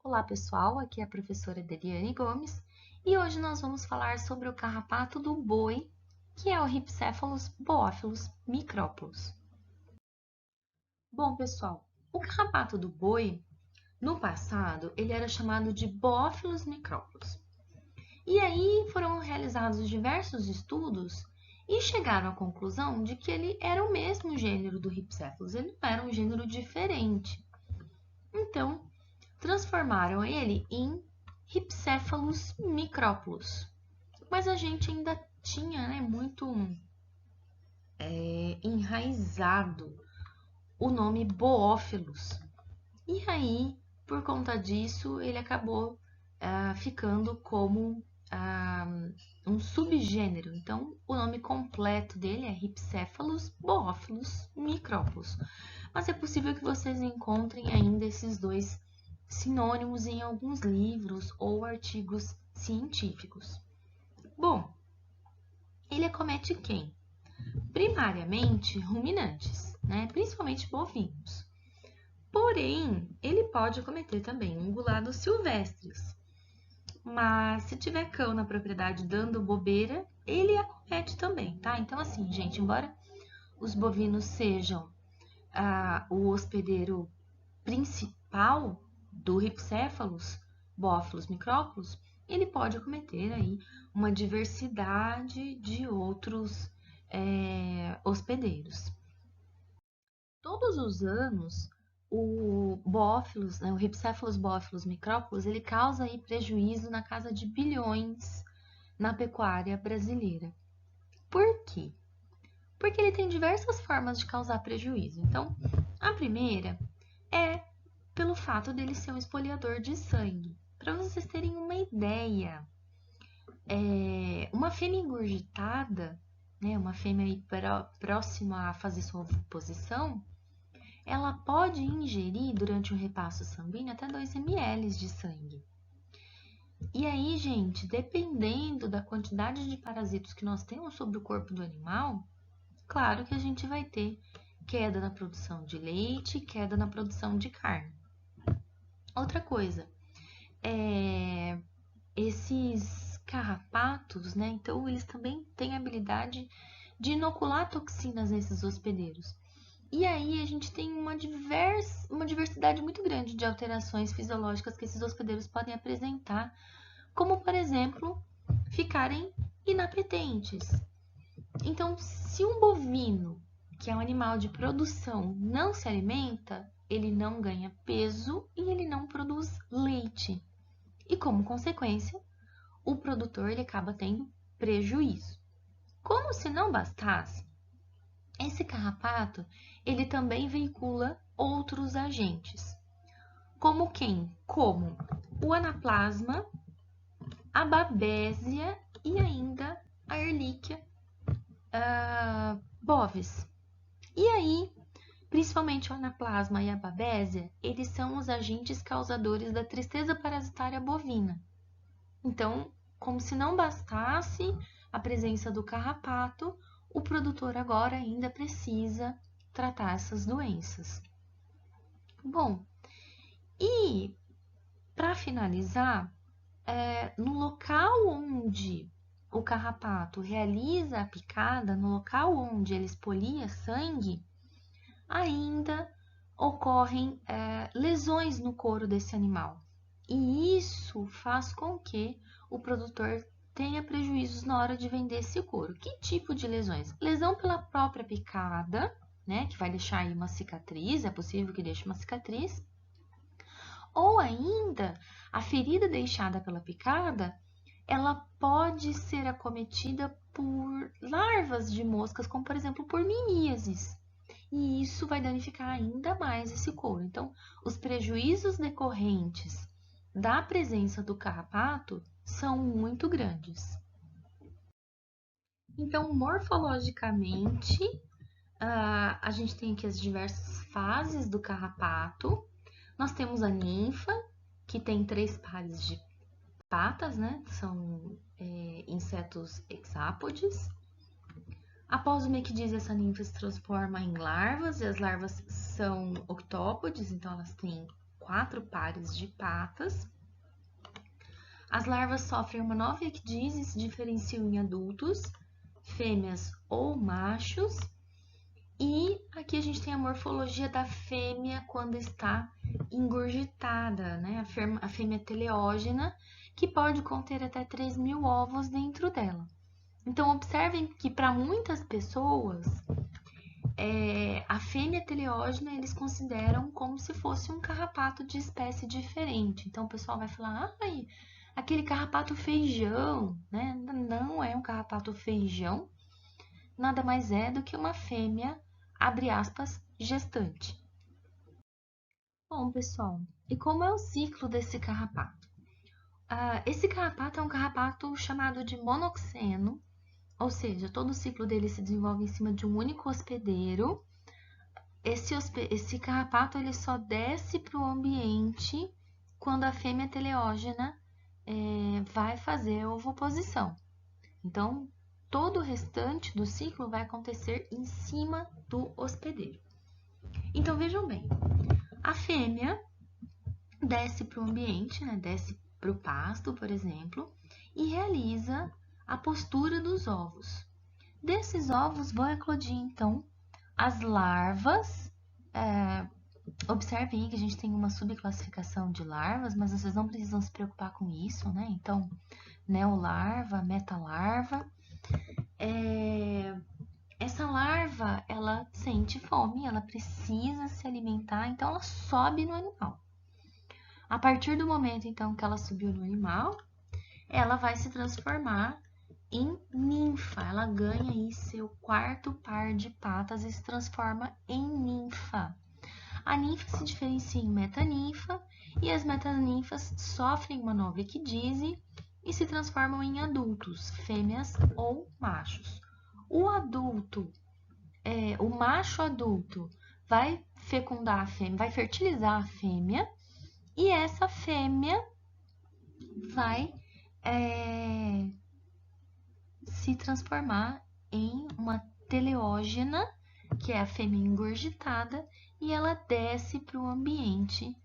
Olá pessoal, aqui é a professora Deliane Gomes e hoje nós vamos falar sobre o carrapato do boi, que é o Rhipicephalus boófilos micrópolos. Bom pessoal, o carrapato do boi, no passado, ele era chamado de boófilos micrópolos. E aí foram realizados diversos estudos e chegaram à conclusão de que ele era o mesmo gênero do Rhipicephalus, ele não era um gênero diferente. Então, transformaram ele em Rhipicephalus micrópolos. Mas a gente ainda tinha muito enraizado o nome Boófilos. E aí, por conta disso, ele acabou ficando como um subgênero. Então, o nome completo dele é Rhipicephalus boófilos micrópolos. Mas é possível que vocês encontrem ainda esses dois sinônimos em alguns livros ou artigos científicos. Bom, ele acomete quem? Primariamente ruminantes, né? Principalmente bovinos. Porém, ele pode acometer também ungulados silvestres. Mas se tiver cão na propriedade dando bobeira, ele acomete também, tá? Então, assim, gente, embora os bovinos sejam o hospedeiro principal do Rhipicephalus boófilos micrópolos, ele pode acometer aí uma diversidade de outros hospedeiros. Todos os anos, o boófilos, né, o Rhipicephalus boófilos micrópolos, ele causa aí prejuízo na casa de bilhões na pecuária brasileira. Por quê? Porque ele tem diversas formas de causar prejuízo. Então, a primeira é pelo fato dele ser um espoliador de sangue. Para vocês terem uma ideia, uma fêmea engurgitada, né, uma fêmea aí próxima a fazer sua oviposição, ela pode ingerir durante o repasto sanguíneo até 2 ml de sangue. E aí, gente, dependendo da quantidade de parasitos que nós temos sobre o corpo do animal, claro que a gente vai ter queda na produção de leite, queda na produção de carne. Outra coisa, esses carrapatos, né? Então, eles também têm a habilidade de inocular toxinas nesses hospedeiros. E aí a gente tem uma diversidade muito grande de alterações fisiológicas que esses hospedeiros podem apresentar, como, por exemplo, ficarem inapetentes. Então, se um bovino, que é um animal de produção, não se alimenta, ele não ganha peso e ele não produz leite. E como consequência, o produtor ele acaba tendo prejuízo. Como se não bastasse, esse carrapato ele também veicula outros agentes. Como quem? Como o anaplasma, a babésia e ainda a Ehrlichia bovis. E aí, principalmente o anaplasma e a babésia, eles são os agentes causadores da tristeza parasitária bovina. Então, como se não bastasse a presença do carrapato, o produtor agora ainda precisa tratar essas doenças. Bom, e para finalizar, no local onde o carrapato realiza a picada, no local onde ele expolia sangue, ainda ocorrem lesões no couro desse animal. E isso faz com que o produtor tenha prejuízos na hora de vender esse couro. Que tipo de lesões? Lesão pela própria picada, né, que vai deixar aí uma cicatriz, é possível que deixe uma cicatriz. Ou ainda, a ferida deixada pela picada, ela pode ser acometida por larvas de moscas, como por exemplo por miníases. E isso vai danificar ainda mais esse couro. Então, os prejuízos decorrentes da presença do carrapato são muito grandes. Então, morfologicamente, a gente tem aqui as diversas fases do carrapato. Nós temos a ninfa, que tem 3 pares de patas, né? São insetos hexápodes. Após o miquidise, essa ninfa se transforma em larvas, e as larvas são octópodes, então elas têm 4 pares de patas. As larvas sofrem uma nova ecdise e se diferenciam em adultos, fêmeas ou machos. E aqui a gente tem a morfologia da fêmea quando está engurgitada, né? A fêmea teleógena, que pode conter até 3.000 ovos dentro dela. Então, observem que para muitas pessoas, a fêmea teleógena eles consideram como se fosse um carrapato de espécie diferente. Então, o pessoal vai falar, ai, aquele carrapato feijão, né? Não é um carrapato feijão, nada mais é do que uma fêmea, abre aspas, gestante. Bom, pessoal, e como é o ciclo desse carrapato? Esse carrapato é um carrapato chamado de monoxeno, ou seja, todo o ciclo dele se desenvolve em cima de um único hospedeiro. Esse carrapato ele só desce para o ambiente quando a fêmea teleógena vai fazer ovoposição. Então, todo o restante do ciclo vai acontecer em cima do hospedeiro. Então, vejam bem, a fêmea desce para o ambiente, né? Desce para o pasto, por exemplo, e realiza a postura dos ovos. Desses ovos vão eclodir, então, as larvas. Observem que a gente tem uma subclassificação de larvas, mas vocês não precisam se preocupar com isso, né? Então, neolarva, metalarva. Essa larva, ela sente fome, ela precisa se alimentar, então ela sobe no animal. A partir do momento, então, que ela subiu no animal, ela vai se transformar em ninfa. Ela ganha aí seu 4º par de patas e se transforma em ninfa. A ninfa se diferencia em metaninfa e as metaninfas sofrem uma nova equidise e se transformam em adultos, fêmeas ou machos. O adulto, o macho adulto vai fecundar a fêmea, vai fertilizar a fêmea e essa fêmea vai se transformar em uma teleógena, que é a fêmea engurgitada, e ela desce para o ambiente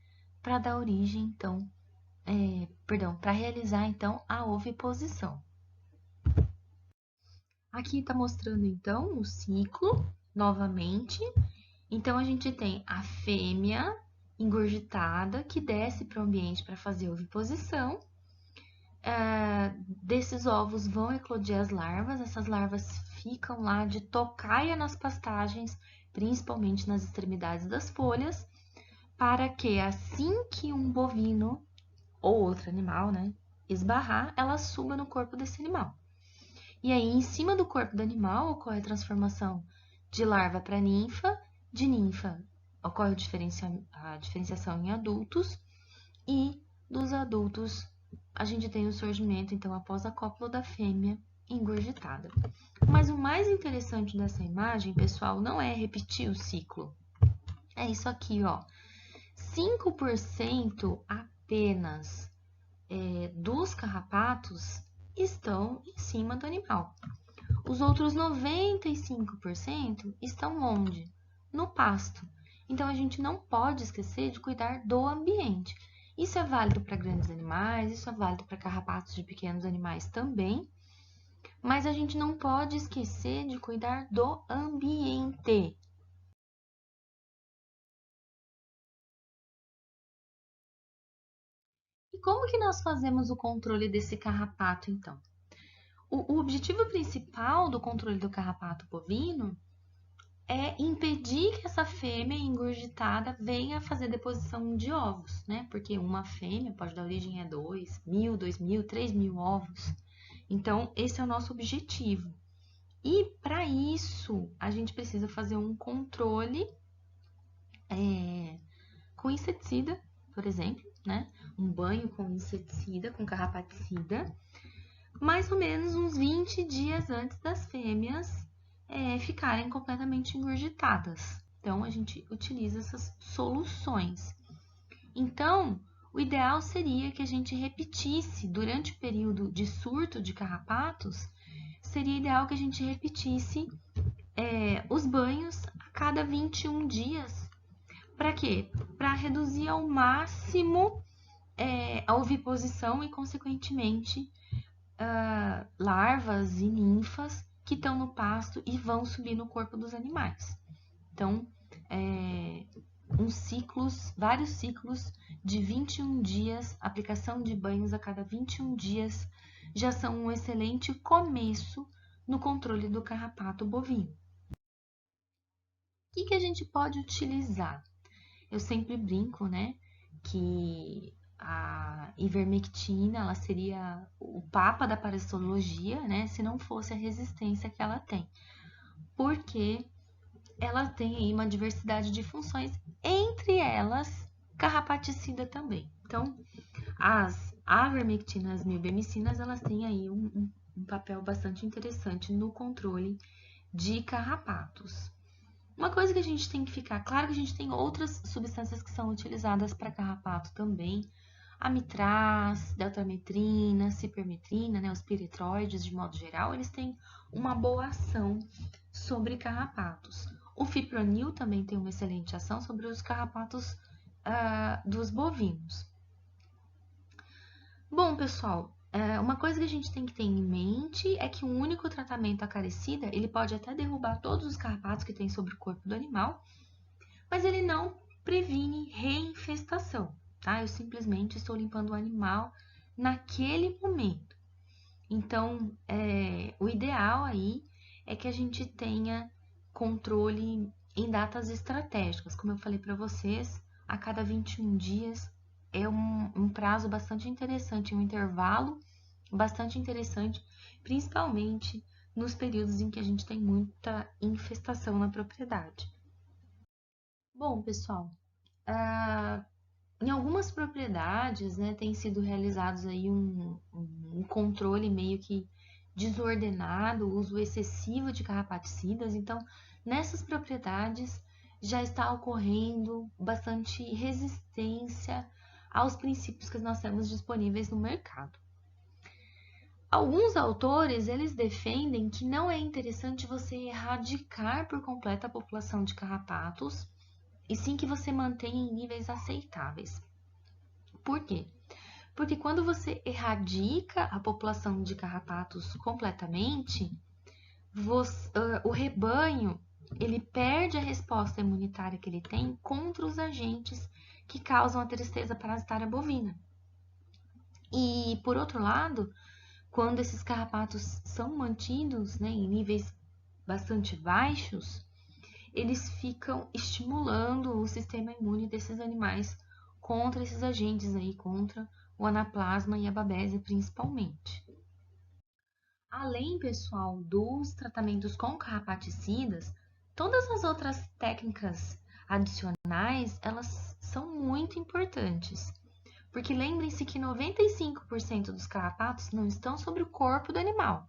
para dar origem, então, para realizar, então, a oviposição. Aqui está mostrando, então, o ciclo, novamente. Então, a gente tem a fêmea engurgitada, que desce para o ambiente para fazer a oviposição. Desses ovos vão eclodir as larvas. Essas larvas ficam lá de tocaia nas pastagens, principalmente nas extremidades das folhas, para que assim que um bovino ou outro animal, né, esbarrar, ela suba no corpo desse animal. E aí, em cima do corpo do animal, ocorre a transformação de larva para ninfa, de ninfa ocorre a diferenciação em adultos, e dos adultos a gente tem o surgimento, então, após a cópula da fêmea engurgitada. Mas o mais interessante dessa imagem, pessoal, não é repetir o ciclo. É isso aqui, ó. 5% apenas dos carrapatos estão em cima do animal. Os outros 95% estão onde? No pasto. Então, a gente não pode esquecer de cuidar do ambiente. Isso é válido para grandes animais, isso é válido para carrapatos de pequenos animais também, mas a gente não pode esquecer de cuidar do ambiente. E como que nós fazemos o controle desse carrapato, então? O objetivo principal do controle do carrapato bovino é impedir que essa fêmea engurgitada venha fazer deposição de ovos, né? Porque uma fêmea pode dar origem a 2.000, 2.000, 3.000 ovos. Então, esse é o nosso objetivo. E para isso, a gente precisa fazer um controle com inseticida, por exemplo, né? Um banho com inseticida, com carrapaticida, mais ou menos uns 20 dias antes das fêmeas ficarem completamente engurgitadas. Então, a gente utiliza essas soluções. Então, o ideal seria que a gente repetisse, durante o período de surto de carrapatos, seria ideal que a gente repetisse os banhos a cada 21 dias, Para quê? Para reduzir ao máximo a oviposição e, consequentemente, larvas e ninfas que estão no pasto e vão subir no corpo dos animais. Então, vários ciclos de 21 dias, aplicação de banhos a cada 21 dias, já são um excelente começo no controle do carrapato bovino. O que a gente pode utilizar? Eu sempre brinco, né, que a ivermectina, ela seria o papa da parasitologia, né, se não fosse a resistência que ela tem. Porque ela tem aí uma diversidade de funções, entre elas carrapaticida também. Então, as avermectinas milbemicinas, elas têm aí um papel bastante interessante no controle de carrapatos. Uma coisa que a gente tem que ficar claro que a gente tem outras substâncias que são utilizadas para carrapato também. Amitraz, deltametrina, cipermetrina, né, os piretroides de modo geral, eles têm uma boa ação sobre carrapatos. O fipronil também tem uma excelente ação sobre os carrapatos dos bovinos. Bom, pessoal, uma coisa que a gente tem que ter em mente é que um único tratamento acaricida, ele pode até derrubar todos os carrapatos que tem sobre o corpo do animal, mas ele não previne reinfestação, tá? Eu simplesmente estou limpando o animal naquele momento. Então, o ideal aí é que a gente tenha controle em datas estratégicas. Como eu falei para vocês, a cada 21 dias é um prazo bastante interessante, um intervalo bastante interessante, principalmente nos períodos em que a gente tem muita infestação na propriedade. Bom, pessoal, em algumas propriedades, né, tem sido realizados aí um controle meio que desordenado, uso excessivo de carrapaticidas. Então, nessas propriedades já está ocorrendo bastante resistência aos princípios que nós temos disponíveis no mercado. Alguns autores, eles defendem que não é interessante você erradicar por completo a população de carrapatos, e sim que você mantenha em níveis aceitáveis. Por quê? Porque quando você erradica a população de carrapatos completamente, o rebanho ele perde a resposta imunitária que ele tem contra os agentes que causam a tristeza parasitária bovina. E, por outro lado, quando esses carrapatos são mantidos, né, em níveis bastante baixos, eles ficam estimulando o sistema imune desses animais contra esses agentes aí, contra o anaplasma e a babésia principalmente. Além, pessoal, dos tratamentos com carrapaticidas, todas as outras técnicas adicionais, elas são muito importantes. Porque lembrem-se que 95% dos carrapatos não estão sobre o corpo do animal,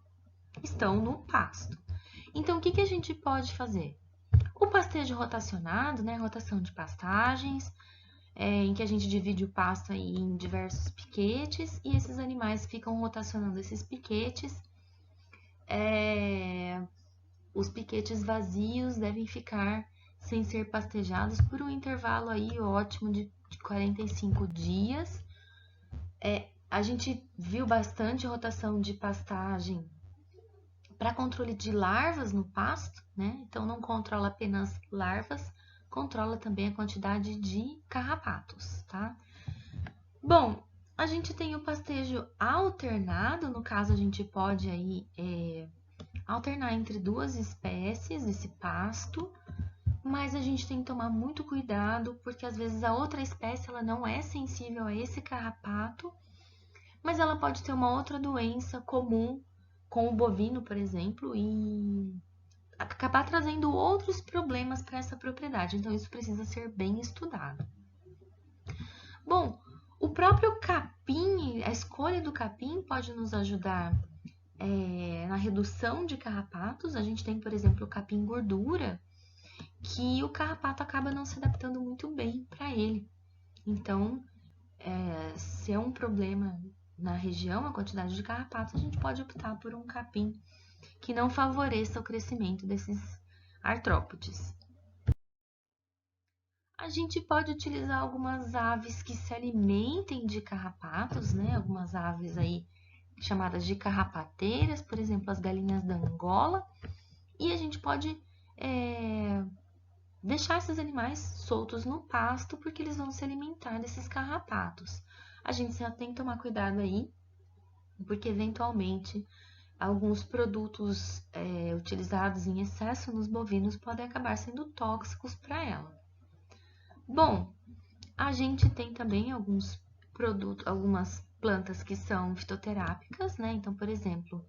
estão no pasto. Então, o que a gente pode fazer? O pastejo rotacionado, né, rotação de pastagens, em que a gente divide o pasto aí em diversos piquetes e esses animais ficam rotacionando esses piquetes. Os piquetes vazios devem ficar sem ser pastejados por um intervalo aí ótimo de 45 dias. A gente viu bastante rotação de pastagem para controle de larvas no pasto, né? Então não controla apenas larvas, controla também a quantidade de carrapatos, tá? Bom, a gente tem o pastejo alternado, no caso a gente pode aí alternar entre duas espécies esse pasto, mas a gente tem que tomar muito cuidado porque às vezes a outra espécie ela não é sensível a esse carrapato, mas ela pode ter uma outra doença comum com o bovino, por exemplo, e acabar trazendo outros problemas para essa propriedade. Então, isso precisa ser bem estudado. Bom, o próprio capim, a escolha do capim pode nos ajudar na redução de carrapatos. A gente tem, por exemplo, o capim gordura, que o carrapato acaba não se adaptando muito bem para ele. Então, se é um problema na região, a quantidade de carrapatos, a gente pode optar por um capim que não favoreça o crescimento desses artrópodes. A gente pode utilizar algumas aves que se alimentem de carrapatos, né? Algumas aves aí chamadas de carrapateiras, por exemplo, as galinhas da Angola. E a gente pode deixar esses animais soltos no pasto, porque eles vão se alimentar desses carrapatos. A gente só tem que tomar cuidado aí, porque eventualmente alguns produtos utilizados em excesso nos bovinos podem acabar sendo tóxicos para ela. Bom, a gente tem também alguns produtos, algumas plantas que são fitoterápicas, né? Então, por exemplo,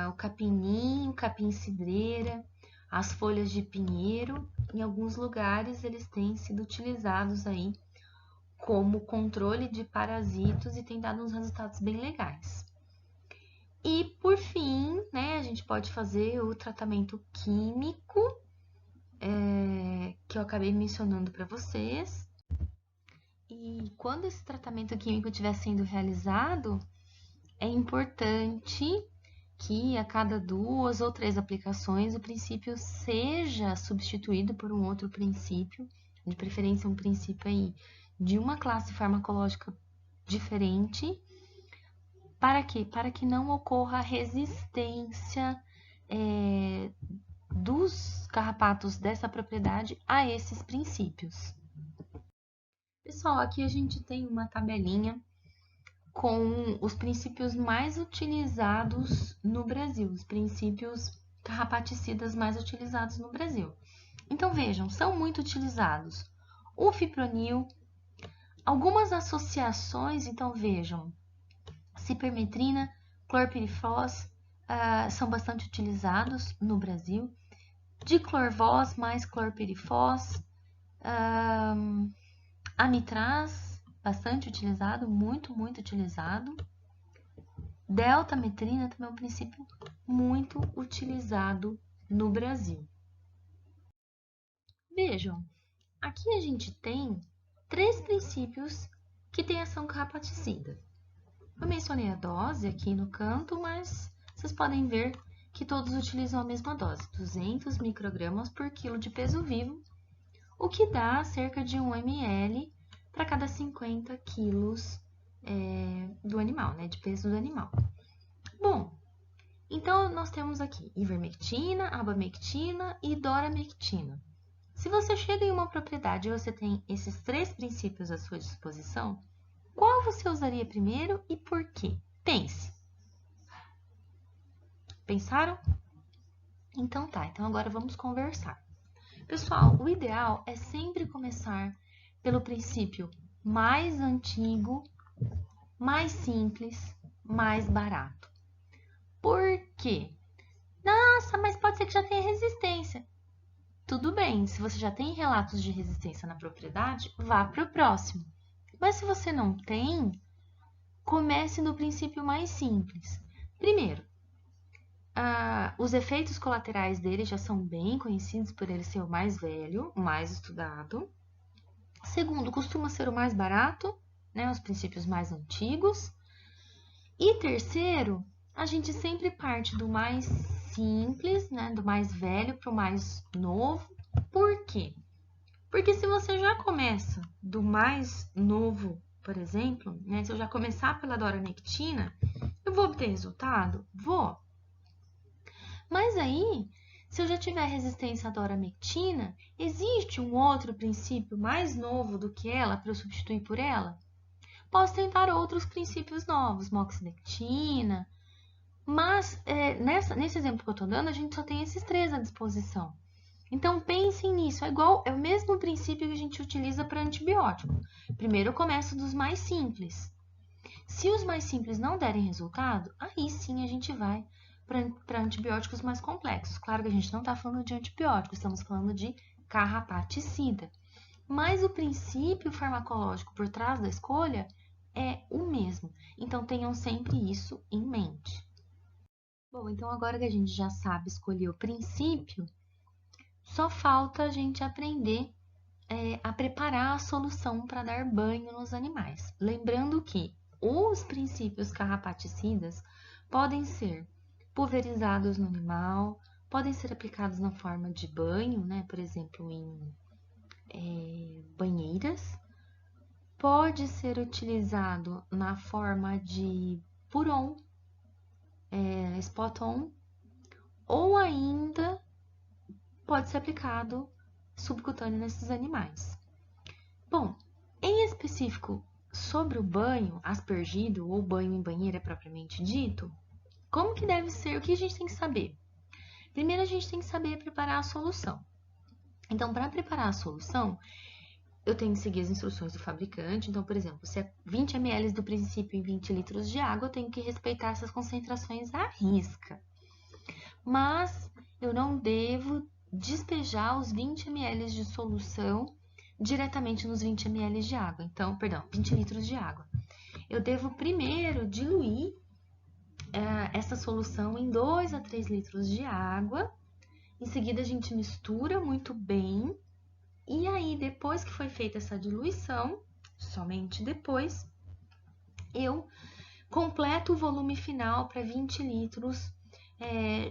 o capim-ninho, capim-cidreira, as folhas de pinheiro, em alguns lugares eles têm sido utilizados aí como controle de parasitos e tem dado uns resultados bem legais. E por fim, né, a gente pode fazer o tratamento químico, que eu acabei mencionando para vocês. E quando esse tratamento químico estiver sendo realizado, é importante que a cada 2 ou 3 aplicações o princípio seja substituído por um outro princípio, de preferência um princípio aí de uma classe farmacológica diferente. Para quê? Para que não ocorra resistência dos carrapatos dessa propriedade a esses princípios. Pessoal, aqui a gente tem uma tabelinha com os princípios mais utilizados no Brasil, os princípios carrapaticidas mais utilizados no Brasil. Então, vejam, são muito utilizados o fipronil, algumas associações, então vejam, cipermetrina, clorpirifos são bastante utilizados no Brasil, diclorvos mais clorpirifos, amitraz, bastante utilizado, muito utilizado. Deltametrina também é um princípio muito utilizado no Brasil. Vejam, aqui a gente tem 3 princípios que têm ação carrapaticida. Eu mencionei a dose aqui no canto, mas vocês podem ver que todos utilizam a mesma dose, 200 microgramas por quilo de peso vivo, o que dá cerca de 1 ml para cada 50 quilos do animal, né, de peso do animal. Bom, então nós temos aqui ivermectina, abamectina e doramectina. Se você chega em uma propriedade e você tem esses 3 princípios à sua disposição, qual você usaria primeiro e por quê? Pense. Pensaram? Então tá, então agora vamos conversar. Pessoal, o ideal é sempre começar pelo princípio mais antigo, mais simples, mais barato. Por quê? Nossa, mas pode ser que já tenha resistência. Tudo bem, se você já tem relatos de resistência na propriedade, vá para o próximo. Mas se você não tem, comece no princípio mais simples. Primeiro, os efeitos colaterais dele já são bem conhecidos por ele ser o mais velho, o mais estudado. Segundo, costuma ser o mais barato, né, os princípios mais antigos. E terceiro, a gente sempre parte do mais simples, né, do mais velho para o mais novo. Por quê? Porque se você já começa do mais novo, por exemplo, né, se eu já começar pela doramectina, eu vou obter resultado? Vou. Mas aí, se eu já tiver resistência à doramectina, existe um outro princípio mais novo do que ela para eu substituir por ela? Posso tentar outros princípios novos, moxidectina, mas nesse exemplo que eu estou dando, a gente só tem esses 3 à disposição. Então, pensem nisso, é o mesmo princípio que a gente utiliza para antibiótico. Primeiro eu começo dos mais simples. Se os mais simples não derem resultado, aí sim a gente vai para antibióticos mais complexos. Claro que a gente não está falando de antibiótico, estamos falando de carrapaticida. Mas o princípio farmacológico por trás da escolha é o mesmo. Então, tenham sempre isso em mente. Bom, então agora que a gente já sabe escolher o princípio, só falta a gente aprender a preparar a solução para dar banho nos animais. Lembrando que os princípios carrapaticidas podem ser pulverizados no animal, podem ser aplicados na forma de banho, né? Por exemplo, banheiras, pode ser utilizado na forma de puron, spot-on, ou ainda pode ser aplicado subcutâneo nesses animais. Bom, em específico sobre o banho aspergido ou banho em banheira propriamente dito, como que deve ser? O que a gente tem que saber? Primeiro a gente tem que saber preparar a solução. Então, para preparar a solução, eu tenho que seguir as instruções do fabricante. Então, por exemplo, se é 20 ml do princípio em 20 litros de água, eu tenho que respeitar essas concentrações à risca. Mas eu não devo despejar os 20 ml de solução diretamente nos 20 ml de água. Então, perdão, 20 litros de água. Eu devo primeiro diluir essa solução em 2 a 3 litros de água. Em seguida, a gente mistura muito bem. E aí, depois que foi feita essa diluição, somente depois, eu completo o volume final para 20 litros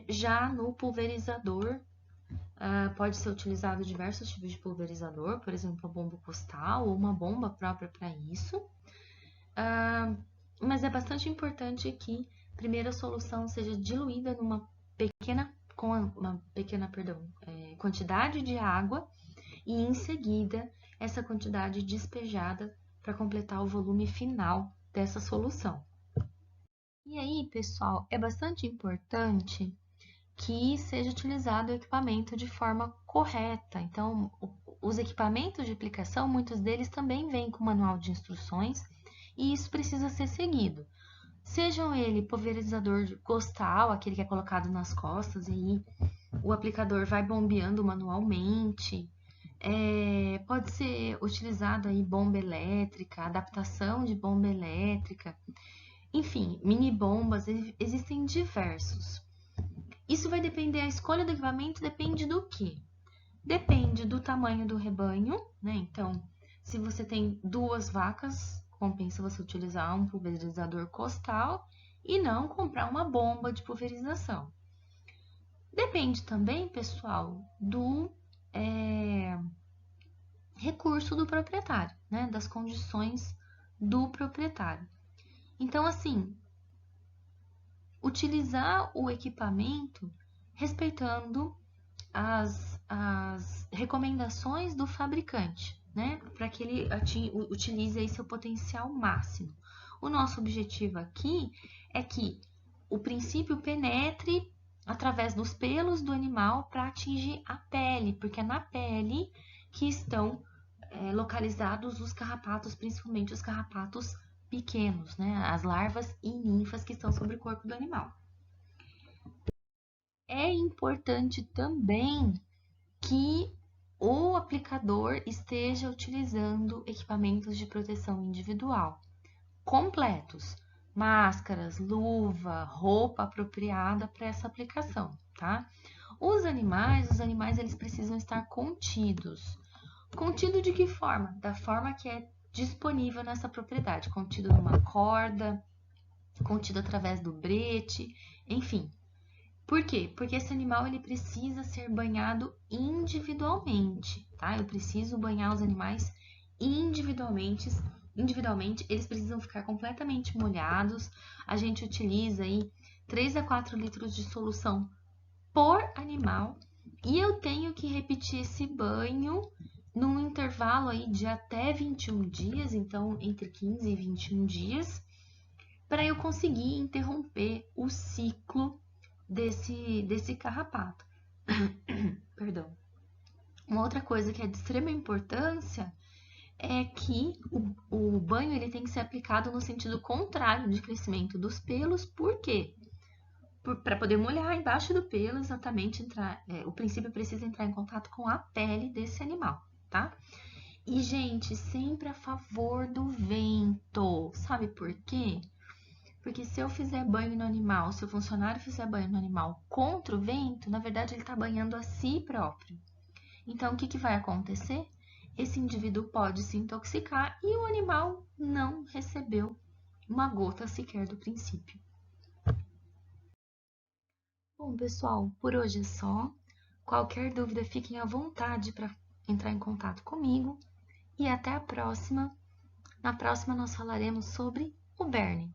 já no pulverizador. Pode ser utilizado diversos tipos de pulverizador, por exemplo, a bomba costal ou uma bomba própria para isso. Mas é bastante importante que primeiro a solução seja diluída numa pequena, quantidade de água e em seguida essa quantidade despejada para completar o volume final dessa solução. E aí, pessoal, é bastante importante que seja utilizado o equipamento de forma correta. Então, os equipamentos de aplicação, muitos deles também vêm com manual de instruções e isso precisa ser seguido. Sejam ele pulverizador costal, aquele que é colocado nas costas e aí o aplicador vai bombeando manualmente. Pode ser utilizado aí bomba elétrica, adaptação de bomba elétrica, enfim, mini bombas, existem diversos. Isso vai depender, a escolha do equipamento depende do quê? Depende do tamanho do rebanho, né? Então, se você tem 2 vacas, compensa você utilizar um pulverizador costal e não comprar uma bomba de pulverização. Depende também, pessoal, do recurso do proprietário, né? Das condições do proprietário. Então, assim, utilizar o equipamento respeitando as recomendações do fabricante, né? Para que ele utilize aí seu potencial máximo. O nosso objetivo aqui é que o princípio penetre através dos pelos do animal para atingir a pele, porque é na pele que estão localizados os carrapatos, principalmente os carrapatos pequenos, né? As larvas e ninfas que estão sobre o corpo do animal. É importante também que o aplicador esteja utilizando equipamentos de proteção individual completos, máscaras, luva, roupa apropriada para essa aplicação, tá? Os animais eles precisam estar contidos. Contido de que forma? Da forma que é disponível nessa propriedade, contido numa corda, contido através do brete, enfim. Por quê? Porque esse animal ele precisa ser banhado individualmente, tá? Eu preciso banhar os animais individualmente, eles precisam ficar completamente molhados. A gente utiliza aí 3 a 4 litros de solução por animal e eu tenho que repetir esse banho num intervalo aí de até 21 dias, então entre 15 e 21 dias, para eu conseguir interromper o ciclo desse carrapato. Perdão. Uma outra coisa que é de extrema importância é que o banho ele tem que ser aplicado no sentido contrário de crescimento dos pelos. Por quê? Para poder molhar embaixo do pelo, exatamente o princípio precisa entrar em contato com a pele desse animal, tá? E, gente, sempre a favor do vento. Sabe por quê? Porque se eu fizer banho no animal, se o funcionário fizer banho no animal contra o vento, na verdade ele está banhando a si próprio. Então, o que vai acontecer? Esse indivíduo pode se intoxicar e o animal não recebeu uma gota sequer do princípio. Bom, pessoal, por hoje é só. Qualquer dúvida, fiquem à vontade para entrar em contato comigo e até a próxima. Na próxima nós falaremos sobre o berne.